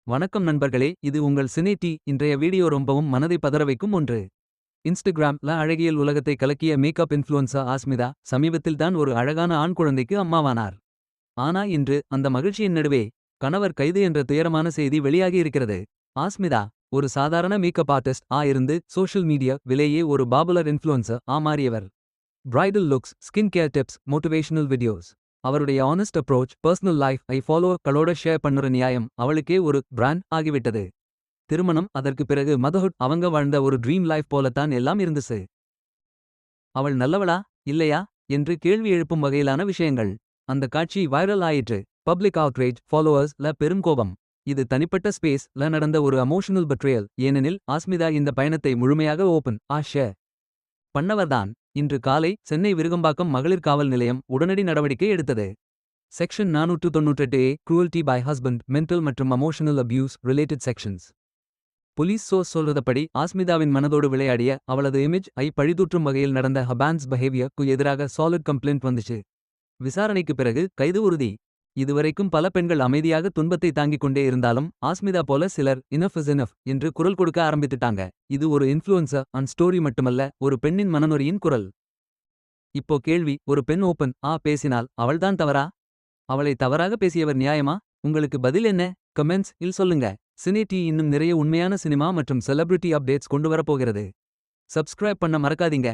வணக்கம் நண்பர்களே, இது உங்கள் சினே டி. இன்றைய வீடியோ ரொம்பவும் மனதை பதற வைக்கும் ஒன்று. இன்ஸ்டாகிராம்ல அழகியல் உலகத்தை கலக்கிய மேக்கப் இன்ஃப்ளூயன்சர் ஆஸ்மிதா சமீபத்தில் தான் ஒரு அழகான ஆண் குழந்தைக்கு அம்மாவானார். ஆனா இன்று அந்த மகிழ்ச்சியின் நடுவே கணவர் கைது என்ற துயரமான செய்தி வெளியாகி இருக்கிறது. ஆஸ்மிதா ஒரு சாதாரண மேக்கப் ஆர்டிஸ்ட் இருந்து சோஷியல் மீடியா விலேயே ஒரு பாப்புலர் இன்ஃப்ளூயன்சர் மாறியவர். Bridal looks, skin care tips, motivational videos. அவருடைய ஆனஸ்ட் அப்ரோச், பர்சனல் லைஃப் ஃபாலோவர்களோட ஷேர் பண்ணுற நியாயம் அவளுக்கே ஒரு பிராண்ட் ஆகிவிட்டது. திருமணம், அதற்கு பிறகு மதர்ஹுட், அவங்க வாழ்ந்த ஒரு ட்ரீம் லைஃப் போலத்தான் எல்லாம் இருந்துச்சு. அவள் நல்லவளா இல்லையா என்று கேள்வி எழுப்பும் வகையிலான விஷயங்கள். அந்த காட்சி வைரல் ஆயிற்று. பப்ளிக் அவுட்ரேஜ், ஃபாலோவர்ஸ் பெரும் கோபம். இது தனிப்பட்ட ஸ்பேஸ் நடந்த ஒரு எமோஷனல் பட்ரேயல். ஏனெனில் ஆஸ்மிதா இந்த பயணத்தை முழுமையாக ஓபன் ஷேர் பண்ணவர்தான். இன்று காலை சென்னை விருகம்பாக்கம் மகளிர் காவல் நிலையம் உடனடி நடவடிக்கை எடுத்தது. Section 498A cruelty by husband, mental மற்றும் emotional abuse related sections. Police source சொல்றதப்படி ஆஸ்மிதாவின் மனதோடு விளையாடிய அவளது இமேஜ் பழிதூற்றும் வகையில் நடந்த ஹபான்ஸ் பிஹேவியருக்கு எதிராக சாலிட் கம்ப்ளைண்ட் வந்துச்சு. விசாரணைக்கு பிறகு கைது உறுதி. இதுவரைக்கும் பல பெண்கள் அமைதியாக துன்பத்தை தாங்கிக் கொண்டே இருந்தாலும் ஆஸ்மிதா போல சிலர் இனஃப் இஸ் இனஃப் என்று குரல் கொடுக்க ஆரம்பித்துட்டாங்க. இது ஒரு இன்ஃப்ளூயன்சர் ஸ்டோரி மட்டுமல்ல, ஒரு பெண்ணின் மனநொறியின் குரல். இப்போ கேள்வி, ஒரு பெண் ஓபன் பேசினால் அவள்தான் தவறா? அவளை தவறாக பேசியவர் நியாயமா? உங்களுக்கு பதில் என்ன? கமெண்ட்ஸ் இல் சொல்லுங்க. சினே டி இன்னும் நிறைய உண்மையான சினிமா மற்றும் செலிபிரிட்டி அப்டேட்ஸ் கொண்டு வரப்போகிறது. சப்ஸ்கிரைப் பண்ண மறக்காதீங்க.